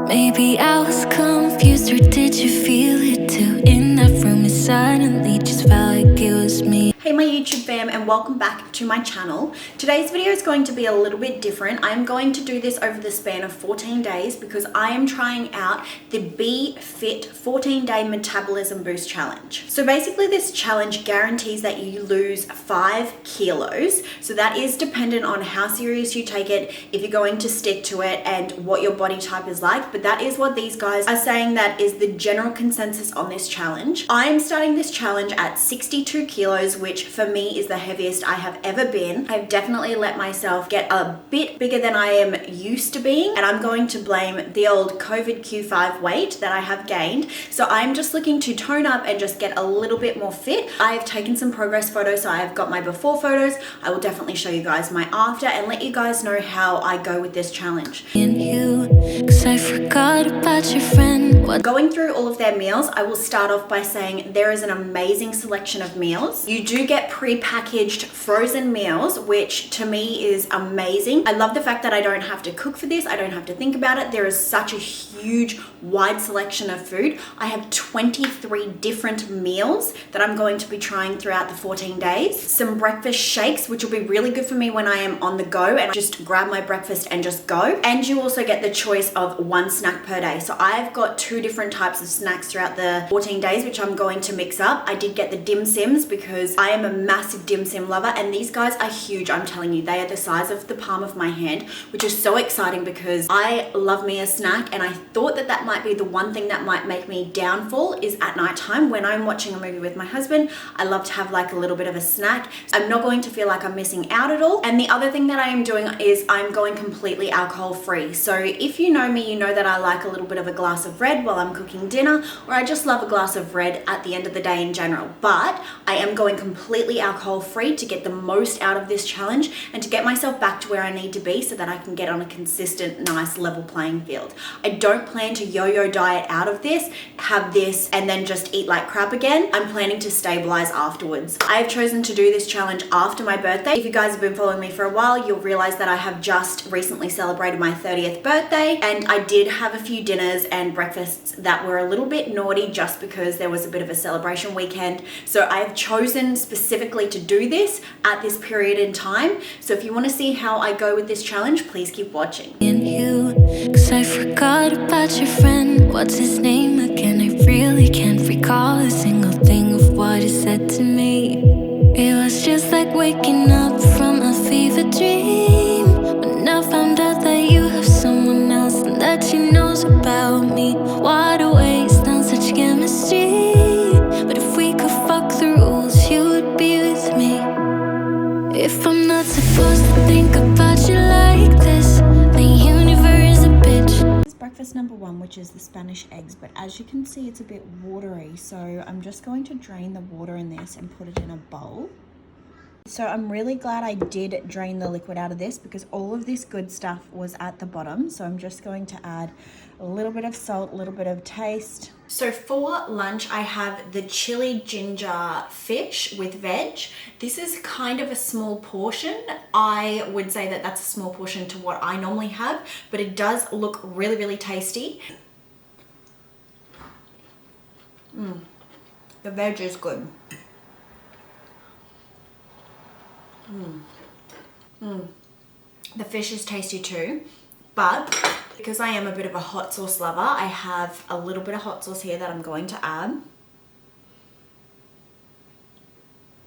Maybe I was confused, or did you feel it too? In that room, it suddenly just felt like it was me. Hey my YouTube fam, and welcome back to my channel. Today's video is going to be a little bit different. I'm going to do this over the span of 14 days because I am trying out the Be Fit 14-day Metabolism Boost Challenge. So basically this challenge guarantees that you lose 5 kilos. So that is dependent on how serious you take it, if you're going to stick to it, and what your body type is like. But that is what these guys are saying that is the general consensus on this challenge. I am starting this challenge at 62 kilos, which for me is the heaviest I have ever been. I've definitely let myself get a bit bigger than I am used to being, and I'm going to blame the old COVID Q5 weight that I have gained. So I'm just looking to tone up and just get a little bit more fit. I've taken some progress photos, so I've got my before photos. I will definitely show you guys my after and let you guys know how I go with this challenge. And you, 'cause I forgot about your friend. Going through all of their meals, I will start off by saying there is an amazing selection of meals. You do get pre-packaged frozen meals, which to me is amazing. I love the fact that I don't have to cook for this. I don't have to think about it. There is such a huge, wide selection of food. I have 23 different meals that I'm going to be trying throughout the 14 days. Some breakfast shakes, which will be really good for me when I am on the go and just grab my breakfast and just go. And you also get the choice of 1 snack per day. So I've got 2 different types of snacks throughout the 14 days, which I'm going to mix up. I did get the dim sims because I am a massive dim sim lover, and these guys are huge. I'm telling you, they are the size of the palm of my hand, which is so exciting because I love me a snack, and I thought that that might be the one thing that might make me downfall is at night time when I'm watching a movie with my husband. I love to have like a little bit of a snack. I'm not going to feel like I'm missing out at all. And the other thing that I am doing is I'm going completely alcohol free. So if you know me, you know that I like a little bit of a glass of red while I'm cooking dinner, or I just love a glass of red at the end of the day in general. But I am going completely alcohol free to get the most out of this challenge and to get myself back to where I need to be so that I can get on a consistent, nice level playing field. I don't plan to yo-yo diet out of this, have this, and then just eat like crap again. I'm planning to stabilize afterwards. I have chosen to do this challenge after my birthday. If you guys have been following me for a while, you'll realize that I have just recently celebrated my 30th birthday, and I did have a few dinners and breakfasts that were a little bit naughty just because there was a bit of a celebration weekend. So I have chosen specifically to do this at this period in time. So if you want to see how I go with this challenge, please keep watching. And you, 'cause I forgot about your friend. What's his name again? I really can't recall a single thing of what he said to me. It was just like waking up from a fever dream. When I found out that you have someone else and that she knows about me. What a waste on such chemistry. But if we could fuck the rules, you would be with me. If I'm not supposed to think about you like this, the universe is a bitch. This is breakfast number 1, which is the Spanish eggs, but as you can see, it's a bit watery. So I'm just going to drain the water in this and put it in a bowl. So I'm really glad I did drain the liquid out of this because all of this good stuff was at the bottom. So I'm just going to add a little bit of salt, a little bit of taste. So for lunch, I have the chili ginger fish with veg. This is kind of a small portion. I would say that that's a small portion to what I normally have, but it does look really, really tasty. The veg is good. The fish is tasty too, but because I am a bit of a hot sauce lover, I have a little bit of hot sauce here that I'm going to add.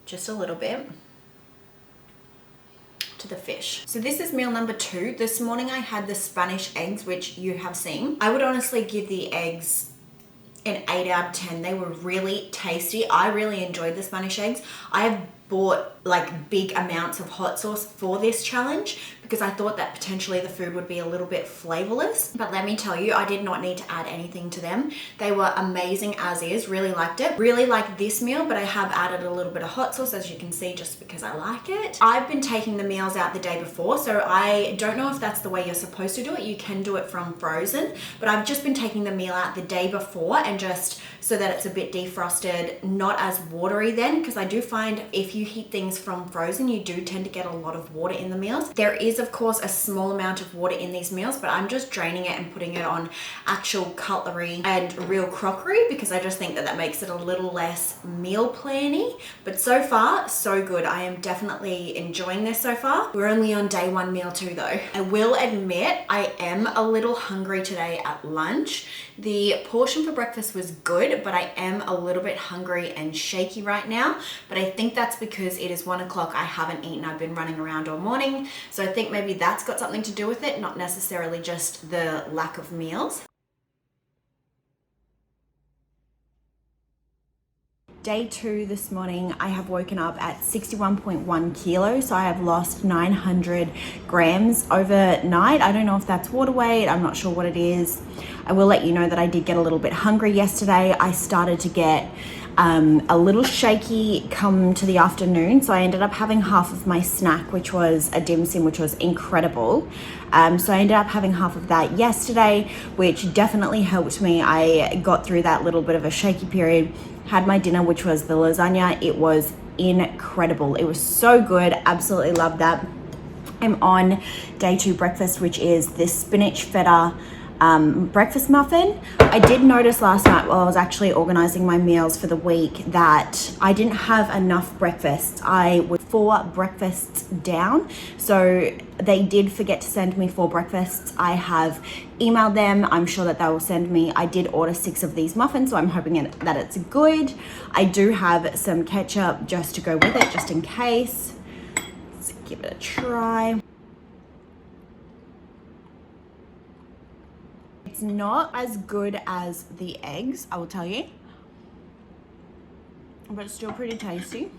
Just a little bit to the fish. So this is meal number 2. This morning I had the Spanish eggs, which you have seen. I would honestly give the eggs an 8 out of 10. They were really tasty. I really enjoyed the Spanish eggs. I have bought like big amounts of hot sauce for this challenge because I thought that potentially the food would be a little bit flavorless. But let me tell you, I did not need to add anything to them. They were amazing as is. Really liked it. Really like this meal, but I have added a little bit of hot sauce, as you can see, just because I like it. I've been taking the meals out the day before, so I don't know if that's the way you're supposed to do it. You can do it from frozen, but I've just been taking the meal out the day before and just so that it's a bit defrosted, not as watery then, because I do find if you you heat things from frozen, you do tend to get a lot of water in the meals. There is, of course, a small amount of water in these meals, but I'm just draining it and putting it on actual cutlery and real crockery because I just think that that makes it a little less meal planny. But so far, so good. I am definitely enjoying this so far. We're only on day 1, meal 2 though. I will admit I am a little hungry today at lunch. The portion for breakfast was good, but I am a little bit hungry and shaky right now. But I think that's because it is 1 o'clock. I haven't eaten. I've been running around all morning. So I think maybe that's got something to do with it, not necessarily just the lack of meals. Day 2 this morning, I have woken up at 61.1 kilos. So I have lost 900 grams overnight. I don't know if that's water weight. I'm not sure what it is. I will let you know that I did get a little bit hungry yesterday. I started to get a little shaky come to the afternoon. So I ended up having half of my snack, which was a dim sum, which was incredible. So I ended up having half of that yesterday, which definitely helped me. I got through that little bit of a shaky period. Had my dinner, which was the lasagna. It was incredible. It was so good. Absolutely loved that. I'm on day 2 breakfast, which is this spinach feta breakfast muffin. I did notice last night while I was actually organizing my meals for the week that I didn't have enough breakfasts. I was 4 breakfasts down, so they did forget to send me 4 breakfasts. I have emailed them. I'm sure that they will send me. I did order 6 of these muffins, so I'm hoping that it's good. I do have some ketchup just to go with it, just in case. Let's give it a try. It's not as good as the eggs, I will tell you, but it's still pretty tasty.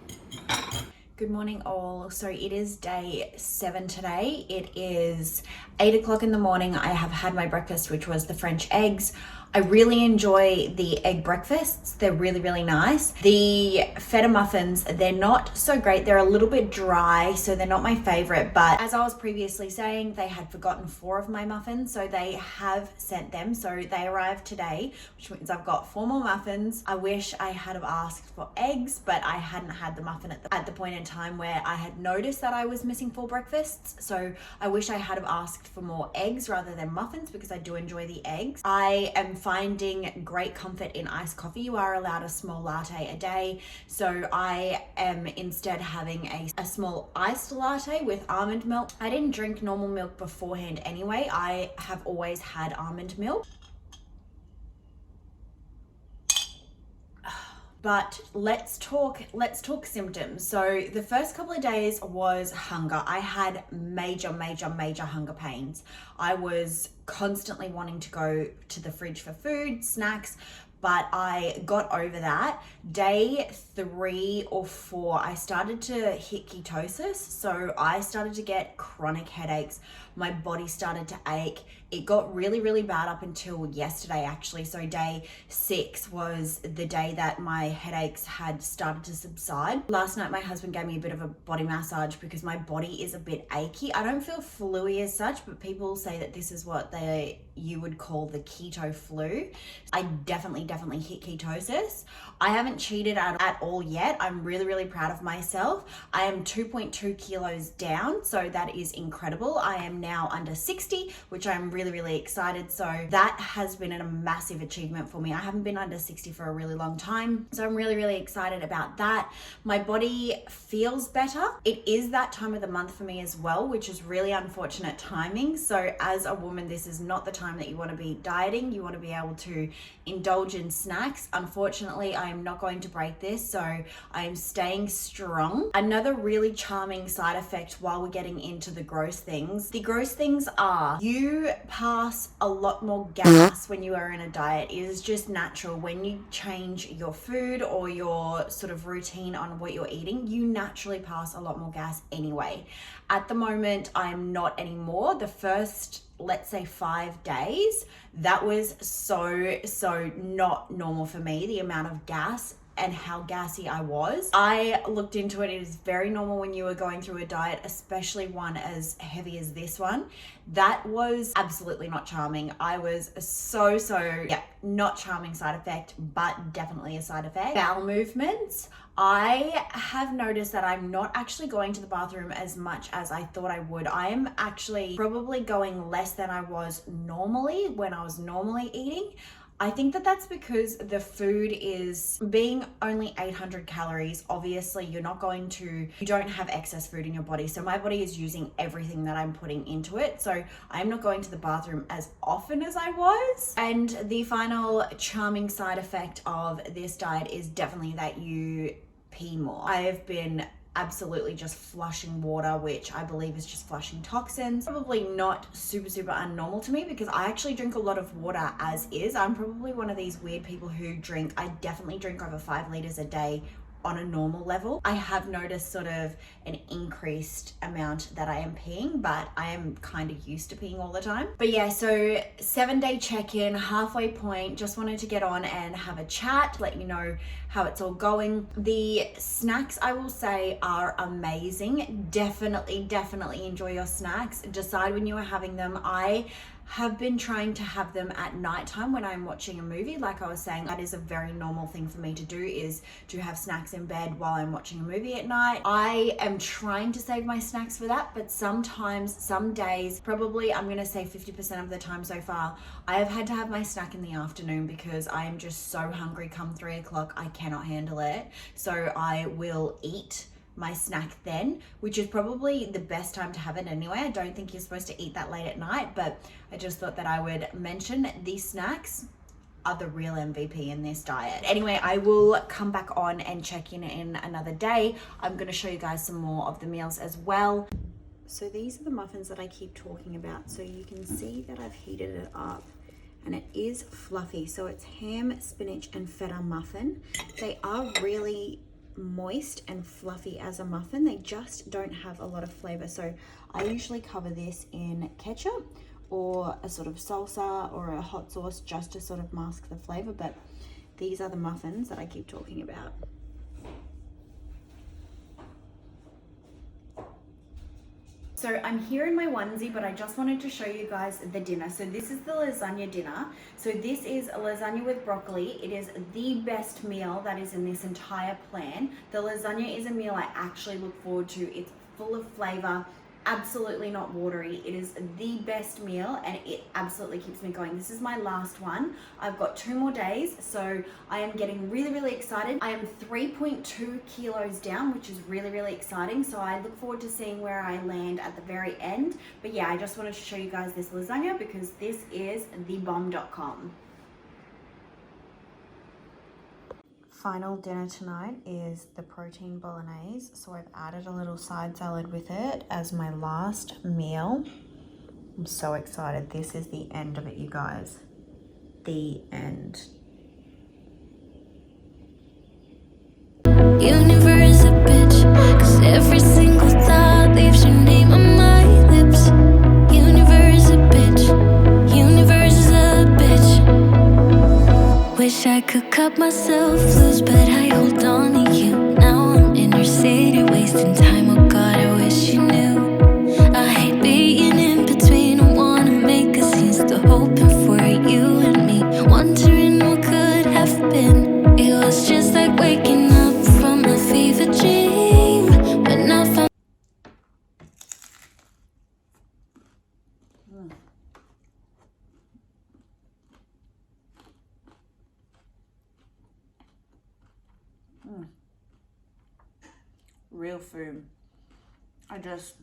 Good morning all. So it is day 7 today. It is 8 o'clock in the morning. I have had my breakfast, which was the French eggs. I really enjoy the egg breakfasts. They're really, really nice. The feta muffins, they're not so great. They're a little bit dry, so they're not my favorite. But as I was previously saying, they had forgotten 4 of my muffins, so they have sent them. So they arrived today, which means I've got 4 more muffins. I wish I had have asked for eggs, but I hadn't had the muffin at the point in time where I had noticed that I was missing 4 breakfasts. So I wish I had have asked for more eggs rather than muffins because I do enjoy the eggs. I am finding great comfort in iced coffee. You are allowed a small latte a day, so I am instead having a small iced latte with almond milk. I didn't drink normal milk beforehand anyway. I have always had almond milk. But let's talk symptoms. So the first couple of days was hunger. I had major hunger pains. I was constantly wanting to go to the fridge for food, snacks, but I got over that. Day 3 or 4, I started to hit ketosis. So I started to get chronic headaches. My body started to ache. It got really, really bad up until yesterday, actually. So day 6 was the day that my headaches had started to subside. Last night, my husband gave me a bit of a body massage because my body is a bit achy. I don't feel flu-y as such, but people say that this is what you would call the keto flu. I definitely hit ketosis. I haven't cheated at all yet. I'm really, really proud of myself. I am 2.2 kilos down, so that is incredible. I am now under 60, which I'm really, really excited. So that has been a massive achievement for me. I haven't been under 60 for a really long time, so I'm really, really excited about that. My body feels better. It is that time of the month for me as well, which is really unfortunate timing. So as a woman, this is not the time that you want to be dieting. You want to be able to indulge in snacks. Unfortunately, I am not going to break this, so I am staying strong. Another really charming side effect while we're getting into the gross things. The gross things are you pass a lot more gas when you are in a diet. It is just natural. When you change your food or your sort of routine on what you're eating, you naturally pass a lot more gas anyway. At the moment, I am not anymore. The first, let's say 5 days, that was so not normal for me, the amount of gas and how gassy I was. I looked into it. It is very normal when you are going through a diet, especially one as heavy as this one. That was absolutely not charming. I was not charming side effect, but definitely a side effect. Bowel movements. I have noticed that I'm not actually going to the bathroom as much as I thought I would. I am actually probably going less than I was normally when I was normally eating. I think that that's because the food is being only 800 calories. Obviously, you don't have excess food in your body. So my body is using everything that I'm putting into it. So I'm not going to the bathroom as often as I was. And the final charming side effect of this diet is definitely that you pee more. I have been absolutely just flushing water, which I believe is just flushing toxins. Probably not super unnormal to me because I actually drink a lot of water as is. I'm probably one of these weird people who I definitely drink over 5 liters a day on a normal level. I have noticed sort of an increased amount that I am peeing, but I am kind of used to peeing all the time. But yeah, so 7-day check-in, halfway point, just wanted to get on and have a chat, let you know how it's all going. The snacks, I will say, are amazing. Definitely enjoy your snacks. Decide when you are having them. I have been trying to have them at nighttime when I'm watching a movie. Like I was saying, that is a very normal thing for me to do, is to have snacks in bed while I'm watching a movie at night. I am trying to save my snacks for that, but sometimes, some days, probably I'm gonna say 50% of the time so far, I have had to have my snack in the afternoon because I am just so hungry come 3 o'clock, I cannot handle it. So I will eat my snack then, which is probably the best time to have it anyway. I don't think you're supposed to eat that late at night, but I just thought that I would mention these snacks are the real MVP in this diet. Anyway, I will come back on and check in another day. I'm going to show you guys some more of the meals as well. So these are the muffins that I keep talking about. So you can see that I've heated it up and it is fluffy. So it's ham, spinach, and feta muffin. They are really moist and fluffy as a muffin. They just don't have a lot of flavor. So I usually cover this in ketchup or a sort of salsa or a hot sauce just to sort of mask the flavor. But these are the muffins that I keep talking about. So I'm here in my onesie, but I just wanted to show you guys the dinner. So this is the lasagna dinner. So this is a lasagna with broccoli. It is the best meal that is in this entire plan. The lasagna is a meal I actually look forward to. It's full of flavor, absolutely not watery. It is the best meal and it absolutely keeps me going. This is my last one. I've got 2 more days, so I am getting really excited. I am 3.2 kilos down, which is really exciting. So I look forward to seeing where I land at the very end. But yeah, I just wanted to show you guys this lasagna because this is thebomb.com. Final dinner tonight is the protein bolognese. So I've added a little side salad with it as my last meal. I'm so excited. This is the end of it, you guys. The end. Universe a bitch, 'cause every single thought leaves your name on my lips. Universe a bitch, universe is a bitch. Wish I could cut myself loose, but I hold on to you. Now I'm in your city, wasting time. Oh God, I wish you knew. I hate being in between. I wanna make a scene, still hoping for you and me. Wondering what could have been. It was just like waking up from a fever dream. When I found Real food. I just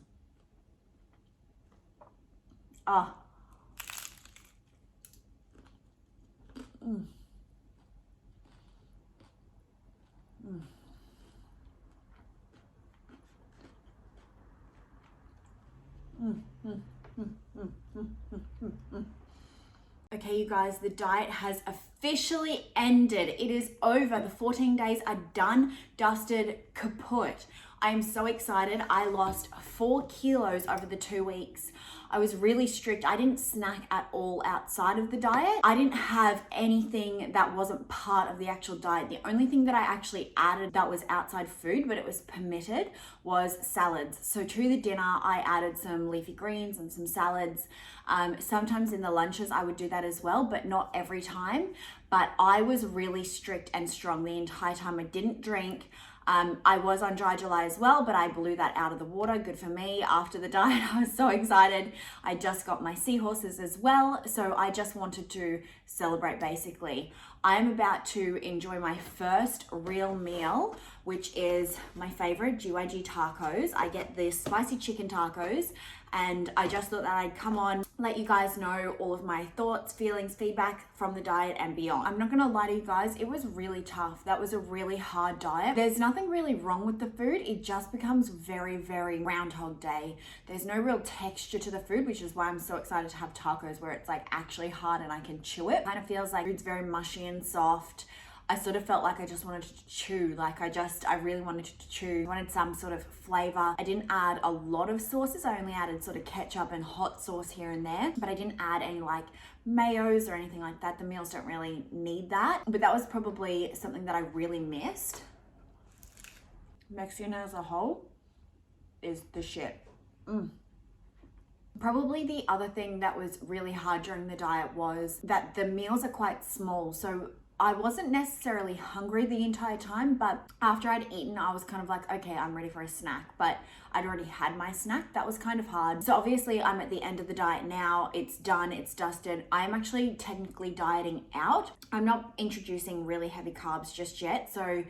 Okay, you guys, the diet has officially ended. It is over. The 14 days are done, dusted, kaput. I am so excited. I lost 4 kilos over the 2 weeks. I was really strict. I didn't snack at all outside of the diet. I didn't have anything that wasn't part of the actual diet. The only thing that I actually added that was outside food, but it was permitted, was salads. So to the dinner, I added some leafy greens and some salads. Sometimes in the lunches, I would do that as well, but not every time. But I was really strict and strong the entire time. I didn't drink. I was on dry July as well, but I blew that out of the water. Good for me. After the diet, I was so excited. I just got my seahorses as well. So I just wanted to celebrate basically. I'm about to enjoy my first real meal, which is my favorite GYG tacos. I get the spicy chicken tacos, and I just thought that I'd come on, let you guys know all of my thoughts, feelings, feedback from the diet and beyond. I'm not gonna lie to you guys, it was really tough. That was a really hard diet. There's nothing really wrong with the food. It just becomes very, very Groundhog Day. There's no real texture to the food, which is why I'm so excited to have tacos where it's like actually hard and I can chew it. Kind of feels like food's very mushy and soft. I sort of felt like I just wanted to chew, I really wanted to chew. I wanted some sort of flavor. I didn't add a lot of sauces. I only added sort of ketchup and hot sauce here and there, but I didn't add any like mayos or anything like that. The meals don't really need that, but that was probably something that I really missed. Mexican as a whole is the shit. Probably the other thing that was really hard during the diet was that the meals are quite small. So I wasn't necessarily hungry the entire time, but after I'd eaten, I was kind of like, okay, I'm ready for a snack, but I'd already had my snack. That was kind of hard. So obviously I'm at the end of the diet now. It's done, it's dusted. I'm actually technically dieting out. I'm not introducing really heavy carbs just yet. So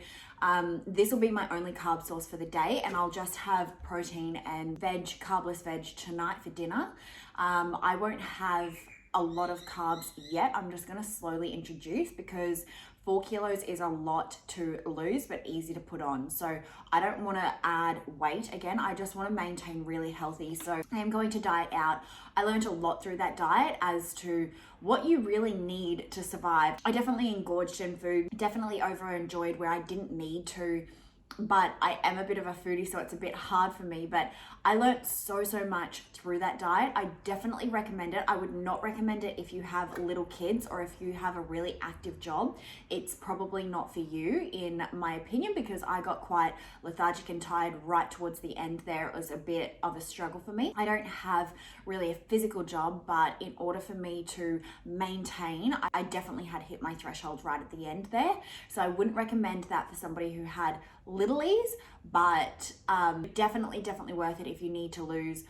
this will be my only carb source for the day, and I'll just have protein and veg, carbless veg tonight for dinner. I won't have a lot of carbs yet. I'm just gonna slowly introduce because 4 kilos is a lot to lose, but easy to put on. So I don't wanna add weight again. I just wanna maintain really healthy. So I am going to diet out. I learned a lot through that diet as to what you really need to survive. I definitely engorged in food, definitely over-enjoyed where I didn't need to, but I am a bit of a foodie, so it's a bit hard for me. But I learned so much through that diet. I definitely recommend it. I would not recommend it if you have little kids or if you have a really active job. It's probably not for you, in my opinion, because I got quite lethargic and tired right towards the end there. It was a bit of a struggle for me. I don't have really a physical job, but in order for me to maintain, I definitely had hit my threshold right at the end there. So I wouldn't recommend that for somebody who had littlies, but definitely worth it if you need to lose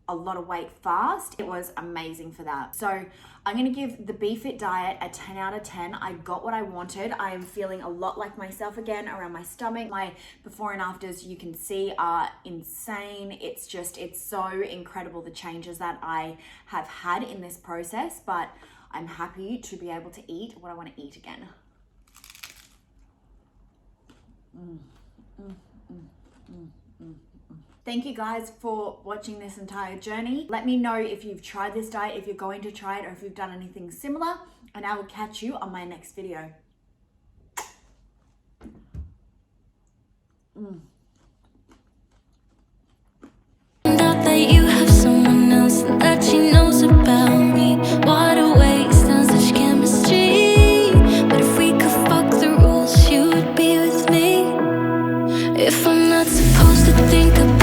a lot of weight fast. It was amazing for that. So I'm gonna give the BeFit diet a 10 out of 10. I got what I wanted. I am feeling a lot like myself again around my stomach. My before and afters, you can see, are insane. It's so incredible the changes that I have had in this process, but I'm happy to be able to eat what I want to eat again. Thank you guys for watching this entire journey. Let me know if you've tried this diet, if you're going to try it, or if you've done anything similar, and I will catch you on my next video.